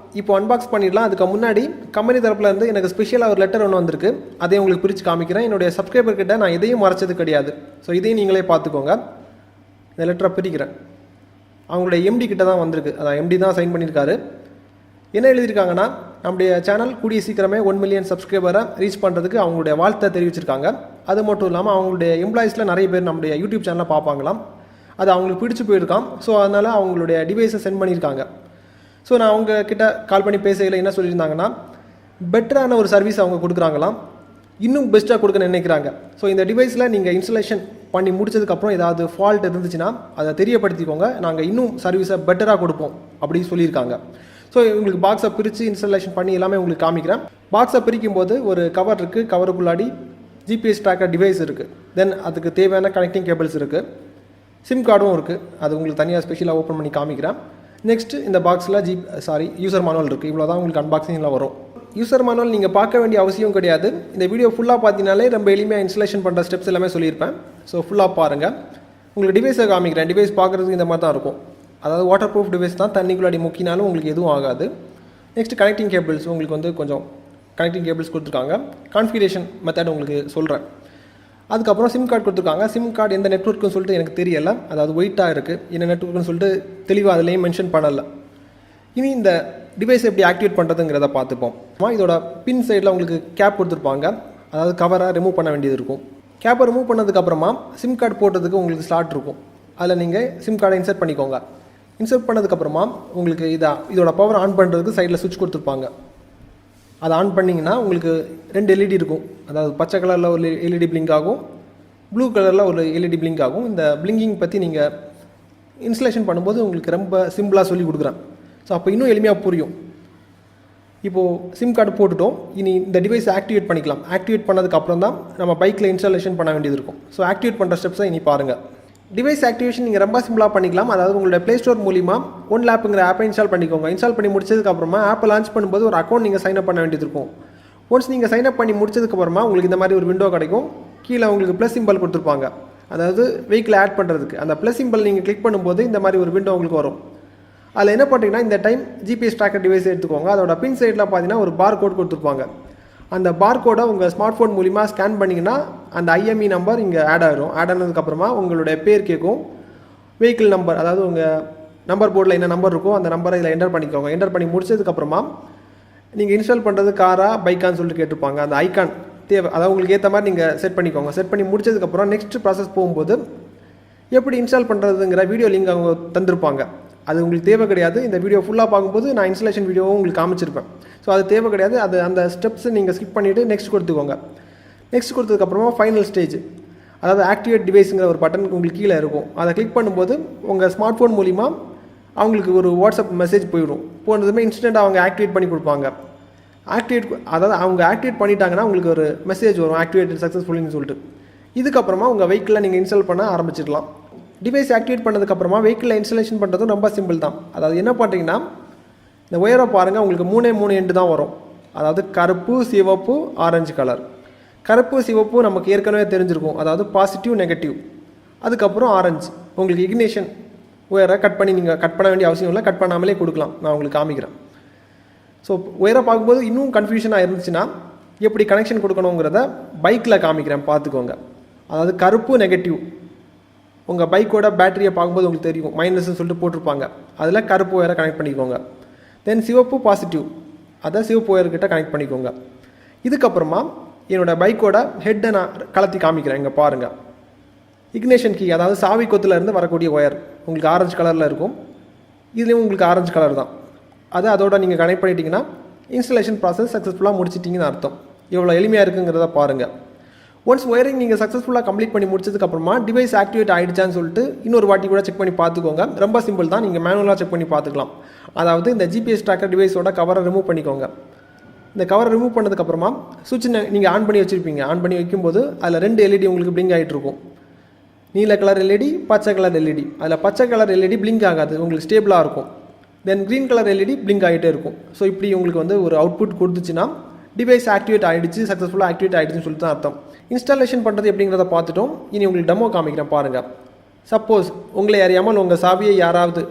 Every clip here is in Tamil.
இப்போ அன்பாக்ஸ் பண்ணிடலாம். அதுக்கு முன்னாடி கம்பெனி தரப்புல இருந்து எனக்கு ஸ்பெஷலாக ஒரு லெட்டர் ஒன்று வந்திருக்கு. அதையும் உங்களுக்கு பிரித்து காமிக்கிறேன். என்னுடைய சப்ஸ்கிரைபர் கிட்ட நான் எதையும் மறைச்சது கிடையாது. ஸோ இதையும் நீங்களே பார்த்துக்கோங்க. இந்த லெட்டரை பிரிக்கிறேன். அவங்களுடைய எம்டி கிட்ட தான் வந்திருக்கு. அதான் எம்டி தான் சைன் பண்ணியிருக்காரு. என்ன எழுதியிருக்காங்கன்னா, நம்முடைய சேனல் கூடிய சீக்கிரமே 1 மில்லியன் சப்ஸ்கிரைபரை ரீச் பண்ணுறதுக்கு அவங்களுடைய வாழ்த்தை தெரிவிச்சிருக்காங்க. அது மட்டும் இல்லாமல் அவங்களுடைய எம்ப்ளாயிஸில் நிறைய பேர் நம்முடைய யூடியூப் சேனலை பார்ப்பாங்களாம். அது அவங்களுக்கு பிடிச்சி போயிருக்கான். ஸோ அதனால் அவங்களுடைய டிவைஸை சென்ட் பண்ணியிருக்காங்க. ஸோ நான் அவங்க கிட்ட கால் பண்ணி பேசையில் என்ன சொல்லியிருந்தாங்கன்னா, பெட்டரான ஒரு சர்வீஸ் அவங்க கொடுக்குறாங்களாம். இன்னும் பெஸ்ட்டாக கொடுக்க நினைக்கிறாங்க. ஸோ இந்த டிவைஸில் நீங்கள் இன்ஸ்டலேஷன் பண்ணி முடிச்சதுக்கப்புறம் ஏதாவது ஃபால்ட் இருந்துச்சுன்னா அதை தெரியப்படுத்திக்கோங்க. நாங்கள் இன்னும் சர்வீஸை பெட்டராக கொடுப்போம் அப்படின்னு சொல்லியிருக்காங்க. ஸோ உங்களுக்கு பாக்ஸை பிரித்து இன்ஸ்டலேஷன் பண்ணி எல்லாமே உங்களுக்கு காமிக்கிறேன். பாக்ஸை பிரிக்கும் போது ஒரு கவர் இருக்குது. கவருக்குள்ளாடி ஜிபிஎஸ் ட்ராக்கர் டிவைஸ் இருக்குது. தென் அதுக்கு தேவையான கனெக்டிங் கேபிள்ஸ் இருக்குது. சிம் கார்டும் இருக்குது. அது உங்களுக்கு தனியாக ஸ்பெஷலாக ஓப்பன் பண்ணி காமிக்கிறேன். நெக்ஸ்ட்டு இந்த பாக்ஸில் யூசர் மேனுவல் இருக்குது. இவ்வளோ தான் உங்களுக்கு அன்பாக்சிங்கில் வரும். யூசர் மேனுவல் நீங்கள் பார்க்க வேண்டிய அவசியம் கிடையாது. இந்த வீடியோ ஃபுல்லாக பார்த்தீங்கனாலே ரொம்ப எளிமையாக இன்ஸ்டலேஷன் பண்ணுற ஸ்டெப்ஸ் எல்லாமே சொல்லியிருப்பேன். ஸோ ஃபுல்லாக பாருங்கள். உங்களுக்கு டிவைஸை காமிக்கிறேன். டிவைஸ் பார்க்குறதுக்கு இந்த மாதிரி தான் இருக்கும். அதாவது வாட்டர் ப்ரூஃப் டிவைஸ் தான். தண்ணிக்குள்ளாடி முக்கினாலும் உங்களுக்கு எதுவும் ஆகாது. நெக்ஸ்ட் கனெக்டிங் கேபிள்ஸ் உங்களுக்கு கொஞ்சம் கனெக்டிங் கேபிள்ஸ் கொடுத்துருக்காங்க. கான்ஃபிகரேஷன் மெத்தட் உங்களுக்கு சொல்கிறேன். அதுக்கப்புறம் சிம் கார்டு கொடுத்துருக்காங்க. சிம் கார்டு எந்த நெட்வொர்க்குன்னு சொல்லிட்டு எனக்கு தெரியலை. அதாவது ஒயிட்டாக இருக்குது. என்ன நெட்வொர்க்குன்னு சொல்லிட்டு தெளிவாக அதுலேயும் மென்ஷன் பண்ணலை. இனி இந்த டிவைஸ் எப்படி ஆக்டிவேட் பண்ணுறதுங்கிறத பார்த்துப்போம். இதோட பின் சைடில் உங்களுக்கு கேப் கொடுத்துருப்பாங்க. அதாவது கவரை ரிமூவ் பண்ண வேண்டியது இருக்கும். கேப்பை ரிமூவ் பண்ணதுக்கப்புறமா சிம் கார்டு போட்டதுக்கு உங்களுக்கு ஸ்லாட் இருக்கும். அதில் நீங்கள் சிம் கார்டை இன்சர்ட் பண்ணிக்கோங்க. இன்சர்ட் பண்ணதுக்கப்புறமா உங்களுக்கு இதோட பவர் ஆன் பண்ணுறதுக்கு சைடில் சுவிட்ச் கொடுத்துருப்பாங்க. அதை ஆன் பண்ணிங்கன்னா உங்களுக்கு 2 எல்இடி இருக்கும். அதாவது பச்சை கலரில் ஒரு எல்இடி பிளிங்க் ஆகும், ப்ளூ கலரில் ஒரு எல்இடி பிளிங்க் ஆகும். இந்த பிளிங்கிங் பற்றி நீங்கள் இன்ஸ்டலேஷன் பண்ணும்போது உங்களுக்கு ரொம்ப சிம்பிளாக சொல்லி கொடுக்குறேன். ஸோ அப்போ இன்னும் எளிமையாக புரியும். இப்போது சிம் கார்டு போட்டுட்டோம். இனி இந்த டிவைஸை ஆக்டிவேட் பண்ணிக்கலாம். ஆக்டிவேட் பண்ணதுக்கப்புறம் தான் நம்ம பைக்கில் இன்ஸ்டாலேஷன் பண்ண வேண்டியது இருக்கும். ஸோ ஆக்டிவேட் பண்ணுற ஸ்டெப்ஸை இனி பாருங்கள். டிவைஸ் ஆக்டிவேஷன் நீங்கள் ரொம்ப சிம்பிளாக பண்ணிக்கலாம். அதாவது உங்களுடைய ப்ளே ஸ்டோர் மூலிமா ஒன் லேப்புங்கிற ஆப்பை இன்ஸ்டால் பண்ணிக்கோங்க. இன்ஸ்டால் பண்ணி முடிச்சதுக்கப்புறமா ஆப்பை லான்ச் பண்ணும்போது ஒரு அக்கௌண்ட் நீங்கள் சைன் அப் பண்ண வேண்டியது இருக்கும். ஒன்ஸ் நீங்கள் சைன் அப் பண்ணி முடிச்சதுக்கப்புறமா உங்களுக்கு இந்த மாதிரி ஒரு விண்டோ கிடைக்கும். கீழே உங்களுக்கு ப்ளஸ் சிம்பிள் கொடுத்துருப்பாங்க. அதாவது வெஹிக்கிள் ஆட் பண்ணுறதுக்கு அந்த ப்ளஸ் சிம்பிள் நீங்கள் கிளிக் பண்ணும்போது இந்த மாதிரி ஒரு விண்டோ உங்களுக்கு வரும். அதில் என்ன பண்ணுறீங்கன்னா, இந்த டைம் ஜிபிஎஸ் ட்ராக்கர் டிவைஸ் எடுத்துக்கோங்க. அதோட பின் சைடில் பார்த்தீங்கன்னா ஒரு பார் கோட் கொடுத்துருப்பாங்க. அந்த பார் கோடை உங்கள் ஸ்மார்ட் ஃபோன் மூலிமா ஸ்கேன் பண்ணிங்கன்னா அந்த ஐஎம்இ நம்பர் இங்கே ஆட் ஆகிடும். ஆட் ஆனதுக்கப்புறமா உங்களுடைய பேர் கேட்கும். வெஹிக்கிள் நம்பர், அதாவது உங்கள் நம்பர் போர்டில் என்ன நம்பர் இருக்கோ அந்த நம்பரை இதில் என்டர் பண்ணிக்கோங்க. என்டர் பண்ணி முடிச்சதுக்கப்புறமா நீங்கள் இன்ஸ்டால் பண்ணுறது காரா பைக்கான்னு சொல்லிட்டு கேட்டிருப்பாங்க. அந்த ஐக்கான் தேவை, அதாவது உங்களுக்கு ஏற்ற மாதிரி நீங்கள் செட் பண்ணிக்கோங்க. செட் பண்ணி முடிச்சதுக்கப்புறம் நெக்ஸ்ட் ப்ராசஸ் போகும்போது எப்படி இன்ஸ்டால் பண்ணுறதுங்கிற வீடியோ லிங்க் அவங்க தந்திருப்பாங்க. அது உங்களுக்கு தேவை கிடையாது. இந்த வீடியோ ஃபுல்லாக பார்க்கும்போது நான் இன்ஸ்டலேஷன் வீடியோவும் உங்களுக்கு காமிச்சிருப்பேன். ஸோ அது தேவை கிடையாது. அந்த ஸ்டெப்ஸை நீங்கள் ஸ்கிப் பண்ணிவிட்டு நெக்ஸ்ட் கொடுத்துக்கோங்க. நெக்ஸ்ட் கொடுத்ததுக்கப்புறமா ஃபைனல் ஸ்டேஜ், அதாவது ஆக்டிவேட் டிவைஸுங்கிற ஒரு பட்டன் உங்களுக்கு கீழே இருக்கும். அதை கிளிக் பண்ணும்போது உங்கள் ஸ்மார்ட் ஃபோன் மூலிமா அவங்களுக்கு ஒரு வாட்ஸ்அப் மெசேஜ் போயிடும். போனதுமே இன்ஸ்டன்ட்டாக அவங்க ஆக்டிவேட் பண்ணி கொடுப்பாங்க. அதாவது அவங்க ஆக்டிவேட் பண்ணிட்டாங்கன்னா உங்களுக்கு ஒரு மெசேஜ் வரும், ஆக்டிவேட்டட் சக்ஸஸ்ஃபுல்லின்னு சொல்லிட்டு. இதுக்கப்புறமா உங்கள் வெஹிக்கிளில் நீங்கள் இன்ஸ்டால் பண்ண ஆரம்பிச்சிடலாம். டிவைஸ் ஆக்டிவேட் பண்ணதுக்கப்புறமா வெஹிக்கிளில் இன்ஸ்டலேஷன் பண்ணுறதும் ரொம்ப சிம்பிள் தான். அதாவது என்ன பண்ணுறீங்கன்னா, இந்த ஒயரை பாருங்கள். உங்களுக்கு 3 எண்டு தான் வரும். அதாவது கருப்பு, சிவப்பு, ஆரஞ்சு கலர். கருப்பு சிவப்பு நமக்கு ஏற்கனவே தெரிஞ்சிருக்கும். அதாவது பாசிட்டிவ், நெகட்டிவ். அதுக்கப்புறம் ஆரஞ்சு. உங்களுக்கு இக்னிஷன் ஒயரை நீங்கள் கட் பண்ண வேண்டிய அவசியம் இல்லை. கட் பண்ணாமலே கொடுக்கலாம். நான் உங்களுக்கு காமிக்கிறேன். ஸோ ஒயரை பார்க்கும்போது இன்னும் கன்ஃபியூஷனாக இருந்துச்சுன்னா எப்படி கனெக்ஷன் கொடுக்கணுங்கிறத பைக்கில் காமிக்கிறேன், பார்த்துக்கோங்க. அதாவது கருப்பு நெகட்டிவ். உங்கள் பைக்கோட பேட்டரியை பார்க்கும்போது உங்களுக்கு தெரியும், மைனஸ்ன்னு சொல்லிட்டு போட்டிருப்பாங்க. அதில் கருப்பு ஒயரை கனெக்ட் பண்ணிக்கோங்க. தென் சிவப்பு பாசிட்டிவ், அதை சிவப்பு ஒயர்கிட்ட கனெக்ட் பண்ணிக்கோங்க. இதுக்கப்புறமா என்னோடய பைக்கோட ஹெட்டை நான் கலத்தி காமிக்கிறேன். இங்கே பாருங்கள். இக்னேஷன் கீ, அதாவது சாவி கொத்துலேருந்து வரக்கூடிய ஒயர் உங்களுக்கு ஆரஞ்சு கலரில் இருக்கும். இதுலேயும் உங்களுக்கு ஆரஞ்சு கலர் தான். அதோட நீங்கள் கனெக்ட் பண்ணிட்டீங்கன்னா இன்ஸ்டலேஷன் ப்ராசஸ் சக்ஸஸ்ஃபுல்லாக முடிச்சிட்டிங்கன்னு அர்த்தம். எவ்வளோ எளிமையாக இருக்குங்கிறத பாருங்கள். ஒன்ஸ் ஒயரிங் நீங்கள் சக்ஸஸ்ஃபுல்லாக கம்ப்ளீட் பண்ணி முடிச்சதுக்கப்புறமா டிவைஸ் ஆக்டிவேட் ஆகிடுச்சான்னு சொல்லிட்டு இன்னொரு வாட்டி கூட செக் பண்ணி பார்த்துக்கோங்க. ரொம்ப சிம்பிள் தான். நீங்கள் மேனுவலாக செக் பண்ணி பார்த்துக்கலாம். அதாவது இந்த ஜிபிஎஸ் ட்ராக்கர் டிவைஸோட கவரை ரிமூவ் பண்ணிக்கோங்க. இந்த கவரை ரிமூவ் பண்ணதுக்கப்புறமா சுவிட்ச் நீங்கள் ஆன் பண்ணி வச்சுருப்பீங்க. ஆன் பண்ணி வைக்கும்போது அதில் 2 எல்இடி உங்களுக்கு பிளிங்க் ஆகிட்டு இருக்கும். நீல கலர் எல்இடி, பச்சை கலர் எல்இடி. அதில் பச்சை கலர் எல்இடி பிளிங்க் ஆகாது, உங்களுக்கு ஸ்டேபிளாக இருக்கும். தென் க்ரீன் கலர் எல்இடி பிளிங்க் ஆகிட்டே இருக்கும். ஸோ இப்படி உங்களுக்கு ஒரு அவுட்புட் கொடுத்துச்சுன்னா டிவைஸ் ஆக்டிவேட் ஆகிடுச்சு, சக்ஸஸ்ஃபுல்லாக ஆக்டிவேட் ஆகிடுச்சுன்னு சொல்லிட்டு தான் அர்த்தம். இன்ஸ்டாலேஷன் பண்ணுறது எப்படிங்கிறத பார்த்துட்டோம். இனி உங்களுக்கு டெமோ காமிக்கிறேன் பாருங்கள். சப்போஸ் உங்களை அறியாமல் உங்கள் சாவியை யாராவது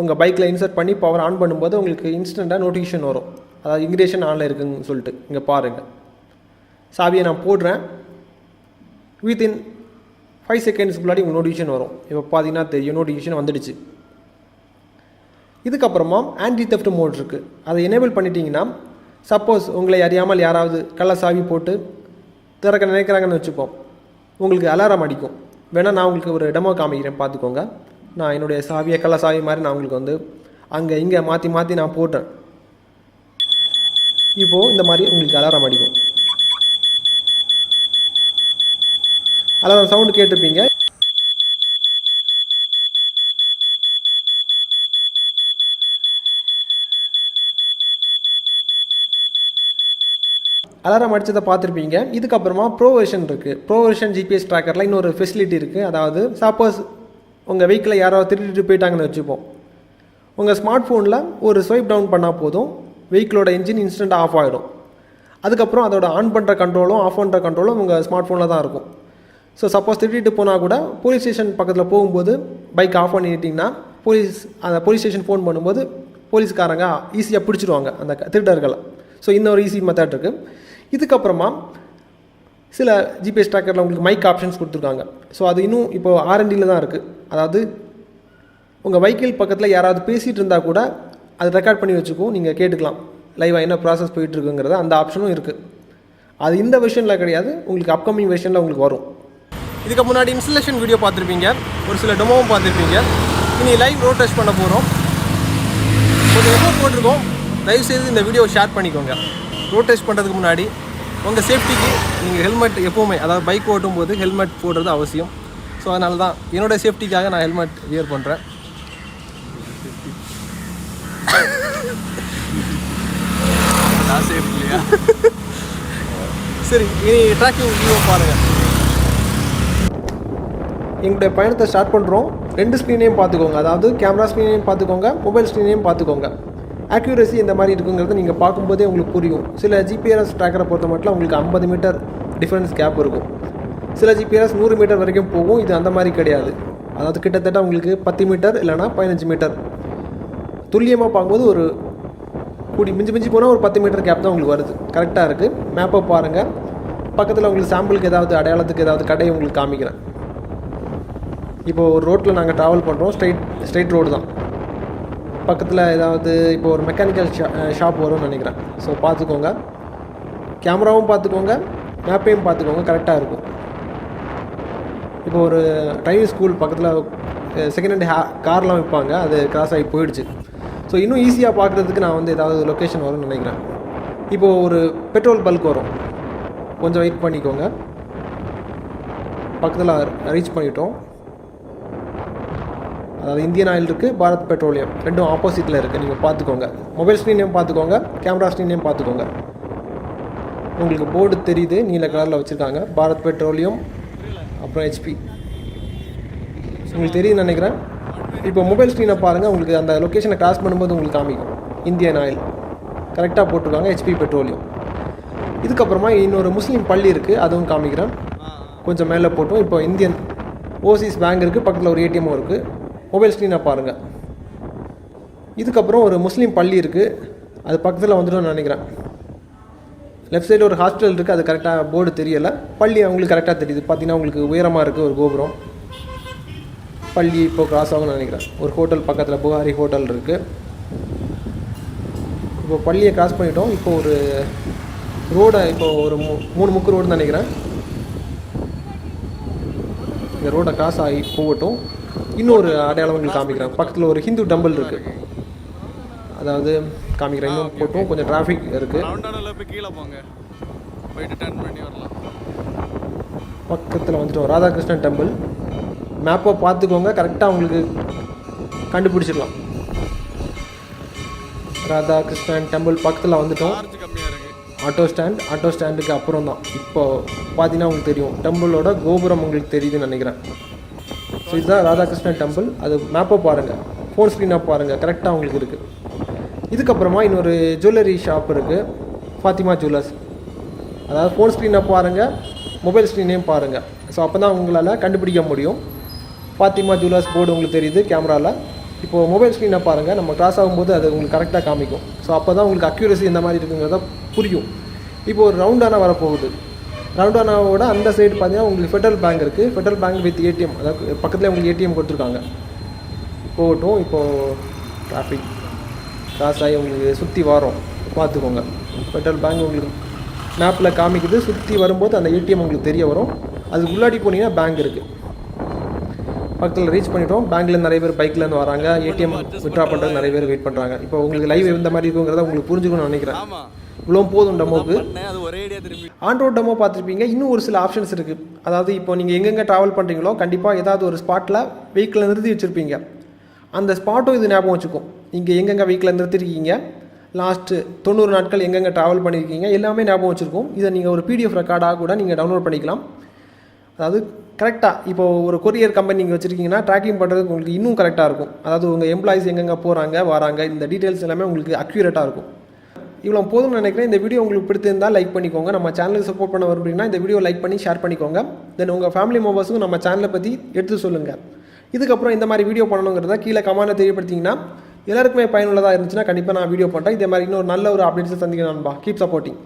உங்கள் பைக்கில் இன்சர்ட் பண்ணி பவர் ஆன் பண்ணும்போது உங்களுக்கு இன்ஸ்டண்ட்டாக நோட்டிஃபிகேஷன் வரும். அதாவது இக்னிஷன் ஆனில் இருக்குன்னு சொல்லிட்டு. இங்கே பாருங்கள், சாவியை நான் போடுறேன், வித்தின் 5 செகண்ட்ஸ்க்கு முன்னாடி உங்கள் நோட்டிஃபிகேஷன் வரும். இப்போ பார்த்தீங்கன்னா தெரியும், நோட்டிஃபிகேஷன் வந்துடுச்சு. இதுக்கப்புறமா ஆன்டி தெஃப்ட் மோட் இருக்குது. அதை எனேபிள் பண்ணிட்டீங்கன்னா சப்போஸ் உங்களை அறியாமல் யாராவது கள்ள சாவி போட்டு திறக்க நினைக்கிறாங்கன்னு வச்சுப்போம், உங்களுக்கு அலாரம் அடிக்கும். வேணால் நான் உங்களுக்கு ஒரு டெமோ காமிக்கிறேன், பார்த்துக்கோங்க. நான் என்னுடைய சாவியை கள்ள சாவி மாதிரி நான் உங்களுக்கு வந்து அங்கே இங்கே மாற்றி மாற்றி நான் போட்டேன். இப்போது இந்த மாதிரி உங்களுக்கு அலாரம் அடிக்கும். அலாரம் சவுண்டு கேட்டிருப்பீங்க. அலாரம் அடித்ததை பார்த்துருப்பீங்க. இதுக்கப்புறமா ப்ரோ வெர்ஷன் இருக்குது. ப்ரோ வெர்ஷன் ஜிபிஎஸ் ட்ராக்கரில் இன்னொரு ஃபெசிலிட்டி இருக்குது. அதாவது சப்போஸ் உங்கள் வெஹிக்கிளை யாராவது திருடிட்டு போயிட்டாங்கன்னு வச்சுப்போம், உங்கள் ஸ்மார்ட் ஃபோனில் ஒரு ஸ்வைப் டவுன் பண்ணால் போதும், வெஹிக்கிளோட இன்ஜின் இன்ஸ்டண்ட்டாக ஆஃப் ஆகிடும். அதுக்கப்புறம் அதோட ஆன் பண்ணுற கண்ட்ரோலும் ஆஃப் பண்ணுற கண்ட்ரோலும் உங்கள் ஸ்மார்ட் ஃபோனில் தான் இருக்கும். ஸோ சப்போஸ் திருடிட்டு போனால் கூட போலீஸ் ஸ்டேஷன் பக்கத்தில் போகும்போது பைக் ஆஃப் பண்ணிட்டிங்கன்னா அந்த போலீஸ் ஸ்டேஷன் ஃபோன் பண்ணும்போது போலீஸ்காரங்க ஈஸியாக பிடிச்சிடுவாங்க அந்த திருடர்களை. ஸோ இந்த ஒரு ஈஸி மெத்தட் இருக்குது. இதுக்கப்புறமா சில ஜிபிஎஸ் ட்ராக்கரில் உங்களுக்கு மைக் ஆப்ஷன்ஸ் கொடுத்துருக்காங்க. ஸோ அது இன்னும் இப்போது R&Dயில் தான் இருக்குது. அதாவது உங்கள் வெஹிக்கிள் பக்கத்தில் யாராவது பேசிகிட்டு இருந்தால் கூட அது ரெக்கார்ட் பண்ணி வச்சுக்கும், நீங்கள் கேட்டுக்கலாம் லைவாக என்ன ப்ராசஸ் போயிட்டுருக்குங்கிறத. அந்த ஆப்ஷனும் இருக்குது. அது இந்த வெர்ஷனில் கிடையாது, உங்களுக்கு அப்கமிங் வெர்ஷனில் உங்களுக்கு வரும். இதுக்கு முன்னாடி இன்ஸ்டலேஷன் வீடியோ பார்த்துருப்பீங்க, ஒரு சில டெமோவும் பார்த்துருப்பீங்க. இனி லைவ் ரோட் டெஸ்ட் பண்ண போகிறோம். கொஞ்சம் எஃபோர்ட் போட்டிருக்கோம், தயவுசெய்து இந்த வீடியோவை ஷேர் பண்ணிக்கோங்க. ரோட் டெஸ்ட் பண்ணுறதுக்கு முன்னாடி உங்கள் சேஃப்டிக்கு நீங்கள் ஹெல்மெட் எப்போவுமே, அதாவது பைக் ஓட்டும் போது ஹெல்மெட் போடுறது அவசியம். ஸோ அதனால தான் என்னோடய சேஃப்டிக்காக நான் ஹெல்மெட் வியர் பண்ணுறேன். சரி, இனி ட்ராக்கிங் வியூவை பாருங்கள். எங்களுடைய பயணத்தை ஸ்டார்ட் பண்ணுறோம். 2 ஸ்க்ரீனையும் பார்த்துக்கோங்க. அதாவது கேமரா ஸ்க்ரீனையும் பார்த்துக்கோங்க, மொபைல் ஸ்க்ரீனையும் பார்த்துக்கோங்க. ஆக்யூரசி இந்த மாதிரி இருக்குங்கிறது நீங்கள் பார்க்கும்போதே உங்களுக்கு புரியும். சில ஜிபிஎஸ் ட்ராக்கரை பொறுத்த மட்டும் உங்களுக்கு 50 மீட்டர் டிஃப்ரென்ஸ் கேப் இருக்கும். சில ஜிபிஎஸ் 100 மீட்டர் வரைக்கும் போகும். இது அந்த மாதிரி கிடையாது. அதாவது கிட்டத்தட்ட உங்களுக்கு 10 மீட்டர் இல்லைனா 15 மீட்டர் துல்லியமாக பார்க்கும்போது ஒரு கூடி மிஞ்சி போனால் ஒரு 10 மீட்டர் கேப் தான் உங்களுக்கு வருது. கரெக்டாக இருக்குது. மேப்பை பாருங்கள். பக்கத்தில் உங்களுக்கு சாம்பிளுக்கு ஏதாவது அடையாளத்துக்கு ஏதாவது கடை உங்களுக்கு காமிக்கிறேன். இப்போது ஒரு ரோட்டில் நாங்கள் ட்ராவல் பண்ணுறோம். ஸ்ட்ரெயிட் ரோடு தான். பக்கத்தில் ஏதாவது இப்போ ஒரு மெக்கானிக்கல் ஷாப் வரும்னு நினைக்கிறேன். ஸோ பார்த்துக்கோங்க, கேமராவும் பார்த்துக்கோங்க, மேப்பையும் பார்த்துக்கோங்க, கரெக்டாக இருக்கும். இப்போ ஒரு டிரைவிங் ஸ்கூல் பக்கத்தில் செகண்ட் ஹேண்ட் கார்லாம் விற்பாங்க, அது கிராஸ் ஆகி போயிடுச்சு. ஸோ இன்னும் ஈஸியாக பார்க்குறதுக்கு நான் வந்து ஏதாவது லொக்கேஷன் வரும்னு நினைக்கிறேன். இப்போது ஒரு பெட்ரோல் பல்க் வரும், கொஞ்சம் வெயிட் பண்ணிக்கோங்க. பக்கத்தில் ரீச் பண்ணிட்டோம். அதாவது இந்தியன் ஆயில் இருக்குது, பாரத் பெட்ரோலியம், ரெண்டும் ஆப்போசிட்டில் இருக்குது. நீங்கள் பார்த்துக்கோங்க. மொபைல் ஸ்க்ரீனையும் பார்த்துக்கோங்க, கேமரா ஸ்க்ரீனையும் பார்த்துக்கோங்க. உங்களுக்கு போர்டு தெரியுது, நீல கலரில் வச்சுருக்காங்க, பாரத் பெட்ரோலியம், அப்புறம் HP. உங்களுக்கு தெரியுதுன்னு நினைக்கிறேன். இப்போ மொபைல் ஸ்க்ரீனை பாருங்கள். உங்களுக்கு அந்த லொக்கேஷனை கிராஸ் பண்ணும்போது உங்களுக்கு காமிக்கும் இந்தியன் ஆயில் கரெக்டாக போட்டிருக்காங்க, HP பெட்ரோலியம். இதுக்கப்புறமா இன்னொரு முஸ்லீம் பள்ளி இருக்குது, அதுவும் காமிக்கிறேன். கொஞ்சம் மேலே போட்டோம். இப்போ இந்தியன் ஓவர்சீஸ் பேங்க் இருக்குது, பக்கத்தில் ஒரு ATMும் இருக்குது. மொபைல் ஸ்க்ரீனை பாருங்கள். இதுக்கப்புறம் ஒரு முஸ்லீம் பள்ளி இருக்குது, அது பக்கத்தில் வந்துடும் நினைக்கிறேன். லெஃப்ட் சைடில் ஒரு ஹாஸ்பிட்டல் இருக்குது, அது கரெக்டாக போர்டு தெரியலை. பள்ளி அவங்களுக்கு கரெக்டாக தெரியுது. பார்த்தீங்கன்னா உங்களுக்கு உயரமாக இருக்குது ஒரு கோபுரம். பள்ளி இப்போ கிராஸ் ஆகும்னு நினைக்கிறேன். ஒரு ஹோட்டல் பக்கத்தில் புகாரி ஹோட்டல் இருக்குது. இப்போ பள்ளியை கிராஸ் பண்ணிட்டோம். இப்போ ஒரு ரோடை, இப்போ ஒரு 3 முக்கு ரோடுன்னு நினைக்கிறேன். இந்த ரோடை கிராஸ் ஆகி போகட்டும். இன்னொரு அடையாளம் உங்களுக்கு காமிக்கிறேன். பக்கத்தில் ஒரு ஹிந்து டெம்பிள் இருக்குது, அதாவது காமிக்கிறேன். இன்னும் போட்டும் கொஞ்சம் டிராஃபிக் இருக்குது. பக்கத்தில் வந்துட்டோம், ராதாகிருஷ்ணன் டெம்பிள். மேப்பை பார்த்துக்கோங்க, கரெக்டாக உங்களுக்கு கண்டுபிடிச்சிடலாம். ராதாகிருஷ்ணன் டெம்பிள் பக்கத்தில் வந்துட்டோம். ஆட்டோ ஸ்டாண்டுக்கு அப்புறம் தான். இப்போ பார்த்தீங்கன்னா உங்களுக்கு தெரியும், டெம்பிளோட கோபுரம் உங்களுக்கு தெரியுதுன்னு நினைக்கிறேன். ஸோ இதுதான் ராதாகிருஷ்ணன் டெம்பிள். அது மேப்பை பாருங்கள், ஃபோன் ஸ்க்ரீனாக பாருங்கள், கரெக்டாக உங்களுக்கு இருக்குது. இதுக்கப்புறமா இன்னொரு ஜுவல்லரி ஷாப் இருக்குது, ஃபாத்திமா ஜுவல்லர்ஸ். அதாவது ஃபோன் ஸ்க்ரீனை பாருங்கள், மொபைல் ஸ்க்ரீனையும் பாருங்கள். ஸோ அப்போ தான் உங்களால் கண்டுபிடிக்க முடியும். ஃபாத்திமா ஜுவல்லர்ஸ் போர்டு உங்களுக்கு தெரியுது கேமராவில். இப்போது மொபைல் ஸ்க்ரீனை பாருங்கள், நம்ம கிராஸ் ஆகும்போது அது உங்களுக்கு கரெக்டாக காமிக்கும். ஸோ அப்போ தான் உங்களுக்கு அக்யூரசி எந்த மாதிரி இருக்குங்கிறத புரியும். இப்போ ஒரு ரவுண்டானா வரப்போகுது. ரவுண்டானாவோட அந்த சைடு பார்த்தீங்கன்னா உங்களுக்கு ஃபெடரல் பேங்க் இருக்குது. ஃபெடரல் பேங்க் வித் ஏடிஎம், அதாவது பக்கத்தில் உங்களுக்கு ஏடிஎம் கொடுத்துருக்காங்க. போகட்டும். இப்போது டிராஃபிக் கிராஸ் ஆகி உங்களுக்கு சுற்றி வரோம், பார்த்துக்கோங்க. ஃபெடரல் பேங்க் உங்களுக்கு மேப்பில் காமிக்குது. சுற்றி வரும்போது அந்த ஏடிஎம் உங்களுக்கு தெரிய வரும். அதுக்கு முன்னாடி போனீங்கன்னா பேங்க் இருக்குது. பக்கத்தில் ரீச் பண்ணிட்டோம். பேங்க்கில் நிறைய பேர் பைக்லேருந்து வராங்க. ஏடிஎம் விட்ரா பண்ணுறது நிறைய பேர் வெயிட் பண்ணுறாங்க. இப்போ உங்களுக்கு லைவ் எந்த மாதிரி இருக்குங்கிறத உங்களுக்கு புரிஞ்சுக்கணும்னு நினைக்கிறேன். இவ்வளோ போதும் டெமோக்கு. ஆன்-ரோட் டெமோ பார்த்துருப்பீங்க. இன்னும் ஒரு சில ஆப்ஷன்ஸ் இருக்குது. அதாவது இப்போ நீங்கள் எங்கெங்கே ட்ராவல் பண்ணுறீங்களோ கண்டிப்பாக ஏதாவது ஒரு ஸ்பாட்டில் வெஹிக்கிளை நிறுத்தி வச்சுருப்பீங்க. அந்த ஸ்பாட்டும் இது ஞாபகம் வச்சுக்கும். நீங்கள் எங்கெங்கே வெஹிக்கிளை நிறுத்திருக்கீங்க, லாஸ்ட்டு 90 நாட்கள் எங்கெங்கே ட்ராவல் பண்ணியிருக்கீங்க, எல்லாமே ஞாபகம் வச்சுருக்கோம். இதை நீங்கள் ஒரு PDF ரெக்கார்டாக கூட நீங்கள் டவுன்லோட் பண்ணிக்கலாம். அதாவது கரெக்டாக இப்போது ஒரு கொரியர் கம்பெனி நீங்கள் வச்சுருக்கீங்கன்னா ட்ராக்கிங் பண்ணுறதுக்கு உங்களுக்கு இன்னும் கரெக்டாக இருக்கும். அதாவது உங்கள் எம்ப்ளாயிஸ் எங்கெங்கே போகிறாங்க வராங்க, இந்த டீட்டெயில்ஸ் எல்லாமே உங்களுக்கு அக்யூரேட்டாக இருக்கும். இவ்வளோ போதும்னு நினைக்கிறேன். இந்த வீடியோ உங்களுக்கு பிடித்திருந்தால் லைக் பண்ணிக்கோங்க. நம்ம சேனலுக்கு சப்போர்ட் பண்ண விரும்புறீங்கன்னா இந்த வீடியோ லைக் பண்ணி ஷேர் பண்ணிக்கோங்க. தென் உங்கள் ஃபேமிலி மெம்பர்ஸுக்கும் நம்ம சேனலை பற்றி எடுத்து சொல்லுங்கள். இதுக்கப்புறம் இந்த மாதிரி வீடியோ பண்ணணுங்கிறத கீழே கமெண்ட்டில் தெரியப்படுத்திங்கன்னா எல்லாருக்குமே பயனுள்ளதாக இருந்துச்சுன்னா கண்டிப்பாக நான் வீடியோ பண்ணுறேன். இதே மாதிரி இன்னொரு நல்ல ஒரு அப்டேட்ஸை சந்திக்கிறேன் நண்பா. Keep supporting.